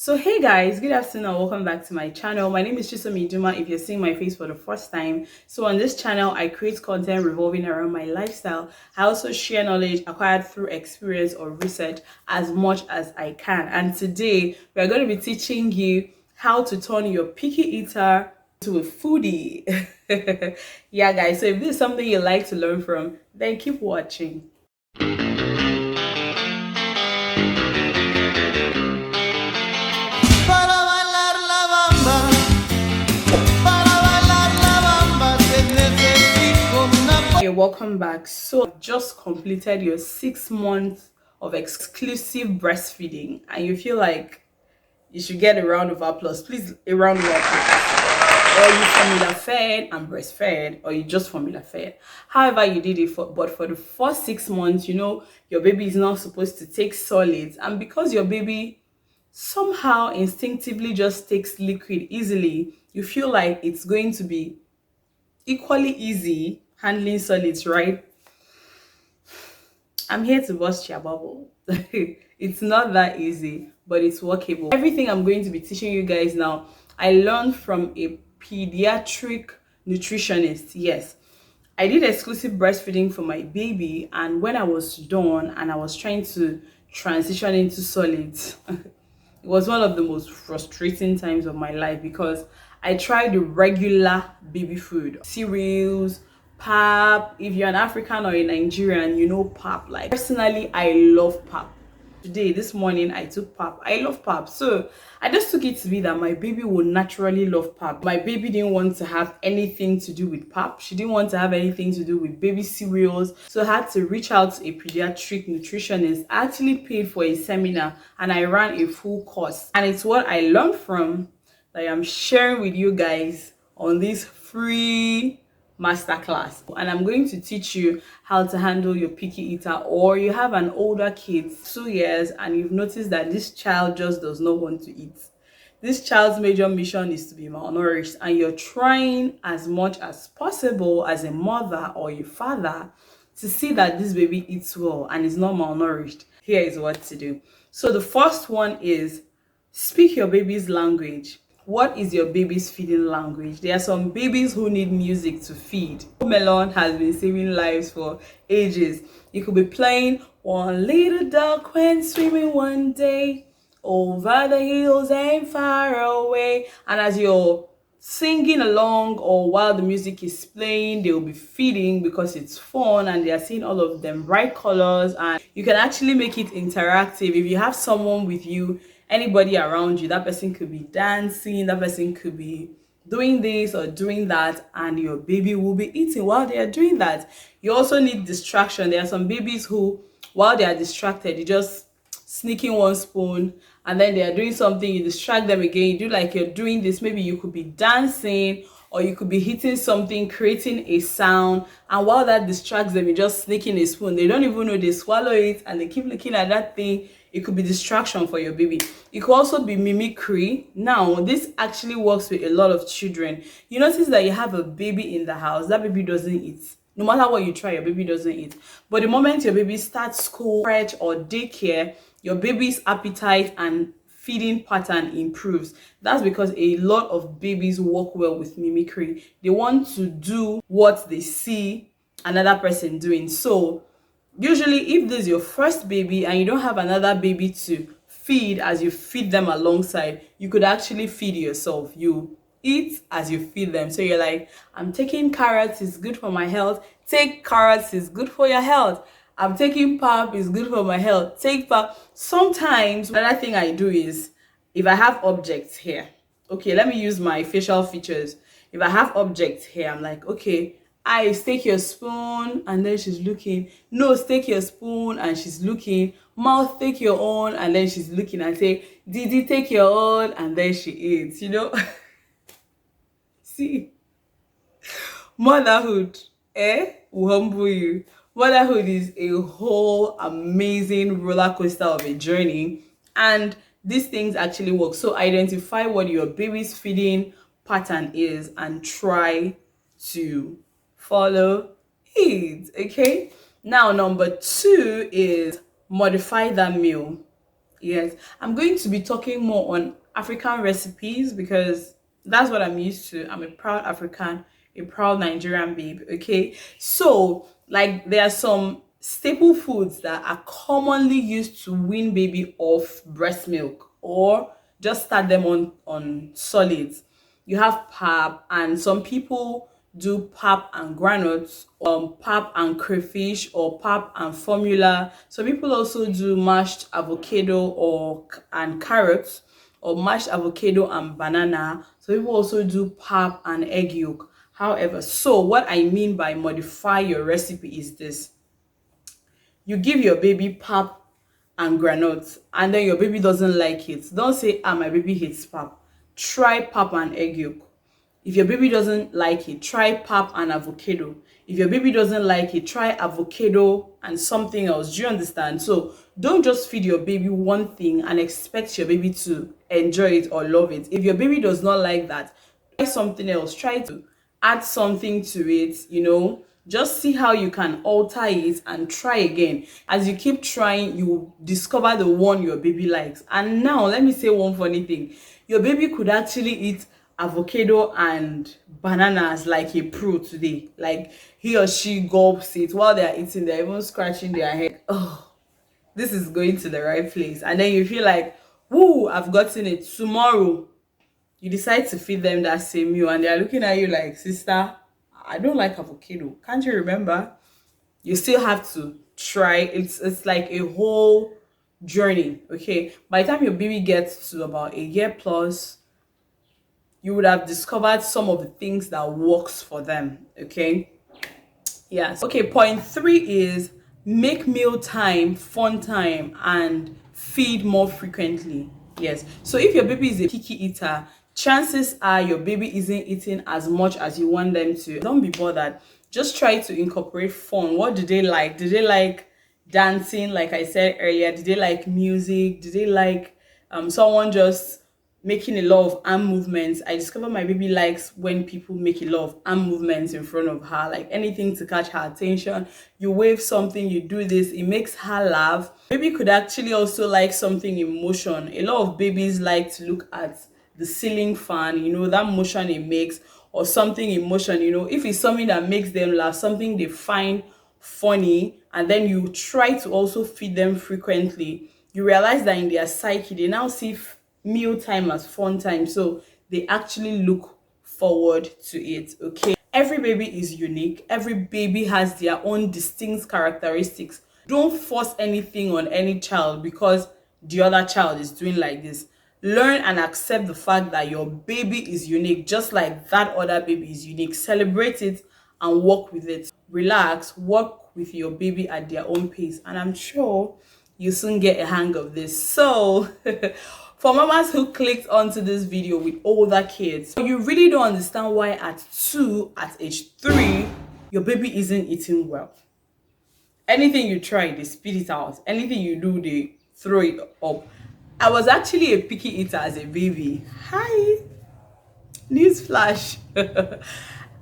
So hey guys, good afternoon and welcome back to my channel. My name is Chisomi Duma if you're seeing my face for the first time. So on this channel, I create content revolving around my lifestyle. I also share knowledge acquired through experience or research as much as I can. And today, we are going to be teaching you how to turn your picky eater to a foodie. Yeah guys, so if this is something you like to learn from, then keep watching. Hey, welcome back. So I've just completed your 6 months of exclusive breastfeeding and you feel like you should get a round of applause. Please, a round of applause. Or you formula fed and breastfed, or you just formula fed. However you did it but for the first 6 months, your baby is not supposed to take solids, and because your baby somehow instinctively just takes liquid easily, you feel like it's going to be equally easy handling solids, right? I'm here to bust your bubble. It's not that easy, but it's workable. Everything I'm going to be teaching you guys now, I learned from a pediatric nutritionist. Yes, I did exclusive breastfeeding for my baby, and when I was done and I was trying to transition into solids, it was one of the most frustrating times of my life because I tried the regular baby food, cereals, pap. If you're an African or a Nigerian, you know pap. Like personally, I love pap. This morning, I took pap. I love pap. So I just took it to be that my baby would naturally love pap. My baby didn't want to have anything to do with pap. She didn't want to have anything to do with baby cereals. So I had to reach out to a pediatric nutritionist. I actually paid for a seminar and I ran a full course. And it's what I learned from that I'm sharing with you guys on this free masterclass. And I'm going to teach you how to handle your picky eater, or you have an older kid, 2 years, and you've noticed that this child just does not want to eat. This child's major mission is to be malnourished, and you're trying as much as possible as a mother or a father to see that this baby eats well and is not malnourished. Here is what to do. So the first one is speak your baby's language. What is your baby's feeding language? There are some babies who need music to feed. Melon has been saving lives for ages. You could be playing One Little Duck Went Swimming One Day Over the Hills and Far Away. And as you're singing along or while the music is playing, they'll be feeding because it's fun and they are seeing all of them bright colors, and you can actually make it interactive. If you have someone with you, anybody around you, that person could be dancing, that person could be doing this or doing that, and your baby will be eating while they are doing that. You also need distraction. There are some babies who, while they are distracted, you just sneaking one spoon and then they are doing something, you distract them again, you do like you're doing this. Maybe you could be dancing or you could be hitting something, creating a sound, and while that distracts them, you're just sneaking a spoon. They don't even know, they swallow it and they keep looking at that thing. It could be distraction for your baby. It could also be mimicry. Now, this actually works with a lot of children. You notice that you have a baby in the house, that baby doesn't eat. No matter what you try, your baby doesn't eat. But the moment your baby starts school, crèche, or daycare, your baby's appetite and feeding pattern improves. That's because a lot of babies work well with mimicry. They want to do what they see another person doing. So usually if this is your first baby and you don't have another baby to feed as you feed them alongside, you could actually feed yourself. You eat as you feed them. So you're like, I'm taking carrots, it's good for my health. Take carrots, it's good for your health. I'm taking pap, it's good for my health. Take pap. Sometimes another thing I do is, if I have objects here, okay, let me use my facial features. If I have objects here, I'm like, okay, eyes, take your spoon, and then she's looking. Nose, take your spoon, and she's looking. Mouth, take your own, and then she's looking. And say, Didi, take your own, and then she eats, See, motherhood, will humble you. Motherhood is a whole amazing roller coaster of a journey, and these things actually work. So identify what your baby's feeding pattern is and try to follow it. Okay, now number 2 is modify that meal Yes, I'm going to be talking more on African recipes because that's what I'm used to. I'm a proud African, a proud Nigerian babe. Okay, so like there are some staple foods that are commonly used to wean baby off breast milk or just start them on solids. You have pap, and some people do pap and granules, pap and crayfish, or pap and formula. Some people also do mashed avocado and carrots, or mashed avocado and banana. Some people also do pap and egg yolk. However, so what I mean by modify your recipe is this: you give your baby pap and granules, and then your baby doesn't like it. Don't say, ah, my baby hates pap. Try pap and egg yolk. If your baby doesn't like it, try pap and avocado. If your baby doesn't like it, try avocado and something else. Do you understand? So don't just feed your baby one thing and expect your baby to enjoy it or love it. If your baby does not like that, try something else. Try to add something to it. Just see how you can alter it and try again. As you keep trying, you will discover the one your baby likes. And now let me say one funny thing: your baby could actually eat avocado and bananas like a pro today. Like he or she gulps it while they are eating, they're even scratching their head. Oh, this is going to the right place. And then you feel like, woo, I've gotten it. Tomorrow you decide to feed them that same meal and they're looking at you like, sister, I don't like avocado. Can't you remember? You still have to try. It's like a whole journey. Okay, by the time your baby gets to about a year plus, you would have discovered some of the things that works for them. Okay, yes. Okay, point 3 is make meal time fun time and feed more frequently. Yes, so if your baby is a picky eater, chances are your baby isn't eating as much as you want them to. Don't be bothered. Just try to incorporate fun. What do they like? Do they like dancing, like I said earlier? Do they like music? Do they like someone just making a lot of arm movements? I discovered my baby likes when people make a lot of arm movements in front of her, like anything to catch her attention. You wave something, you do this, it makes her laugh. Baby could actually also like something in motion. A lot of babies like to look at the ceiling fan, that motion it makes, or something in motion. If it's something that makes them laugh, something they find funny, and then you try to also feed them frequently, you realize that in their psyche they now see meal time as fun time, so they actually look forward to it. Okay, every baby is unique. Every baby has their own distinct characteristics. Don't force anything on any child because the other child is doing like this. Learn and accept the fact that your baby is unique, just like that other baby is unique. Celebrate it and work with it. Relax, work with your baby at their own pace, and I'm sure you soon get a hang of this. So for mamas who clicked onto this video with older kids, you really don't understand why at 2, at age 3, your baby isn't eating well. Anything you try, they spit it out. Anything you do, they throw it up. I was actually a picky eater as a baby. Hi, newsflash.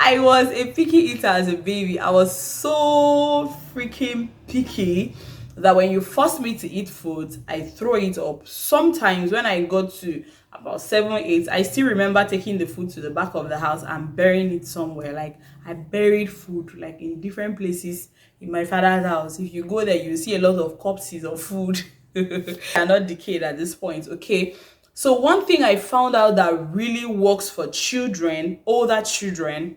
I was a picky eater as a baby. I was so freaking picky that when you force me to eat food, I throw it up. Sometimes when I got to about 7, 8, I still remember taking the food to the back of the house and burying it somewhere. Like I buried food like in different places in my father's house. If you go there, you see a lot of corpses of food. They are not decayed at this point. Okay, so one thing I found out that really works for children, older children,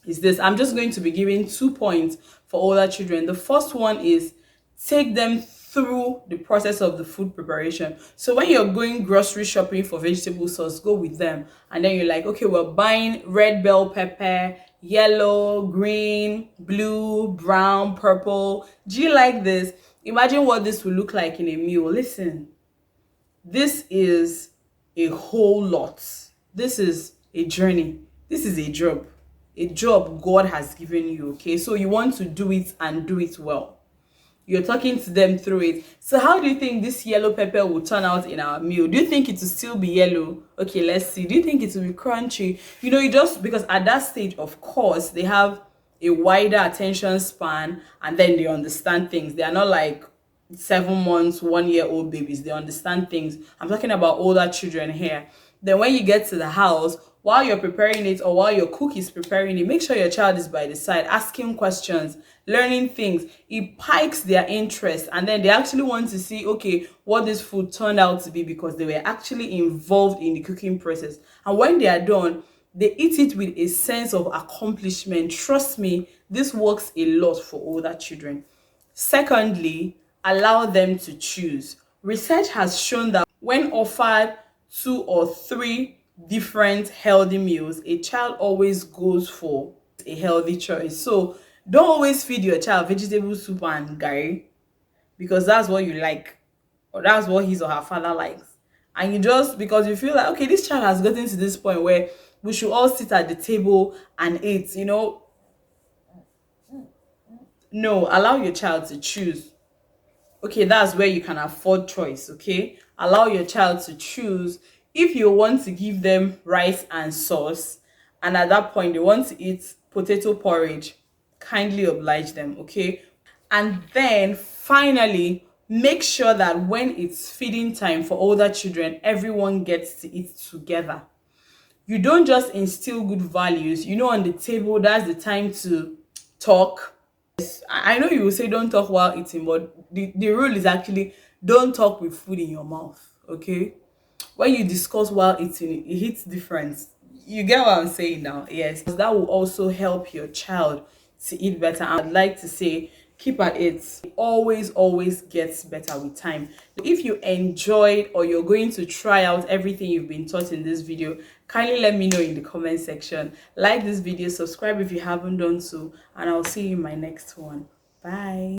is this. I'm just going to be giving 2 points for older children. The first one is take them through the process of the food preparation. So when you're going grocery shopping for vegetable sauce, go with them, and then you're like, okay, we're buying red bell pepper, yellow, green, blue, brown, purple. Do you like this? Imagine what this will look like in a meal. Listen, this is a whole lot. This is a journey. This is a job God has given you. Okay, so you want to do it and do it well. You're talking to them through it. So how do you think this yellow pepper will turn out in our meal? Do you think it will still be yellow? Okay, let's see. Do you think it will be crunchy? You just, because at that stage, of course, they have a wider attention span and then they understand things. They are not like 7 months, 1 year old babies. They understand things. I'm talking about older children here. Then when you get to the house, while you're preparing it or while your cook is preparing it, make sure your child is by the side, asking questions, learning things. It pikes their interest, and then they actually want to see, okay, what this food turned out to be, because they were actually involved in the cooking process. And when they are done, they eat it with a sense of accomplishment. Trust me, this works a lot for older children. Secondly, allow them to choose. Research has shown that when offered 2 or 3 different healthy meals, a child always goes for a healthy choice. So don't always feed your child vegetable soup and garri because that's what you like, or that's what his or her father likes. And you just, because you feel like, okay, this child has gotten to this point where we should all sit at the table and eat, no, allow your child to choose. Okay, that's where you can afford choice. Okay, allow your child to choose. If you want to give them rice and sauce, and at that point they want to eat potato porridge, kindly oblige them. Okay, and then finally, make sure that when it's feeding time for older children, everyone gets to eat together. You don't just instill good values, on the table. That's the time to talk. I know you will say don't talk while eating, but the rule is actually don't talk with food in your mouth. Okay, when you discuss while eating, it hits different. You get what I'm saying now? Yes, that will also help your child to eat better. I'd like to say keep at it. It always gets better with time. If you enjoyed or you're going to try out everything you've been taught in this video, kindly let me know in the comment section. Like this video, subscribe if you haven't done so, and I'll see you in my next one. Bye.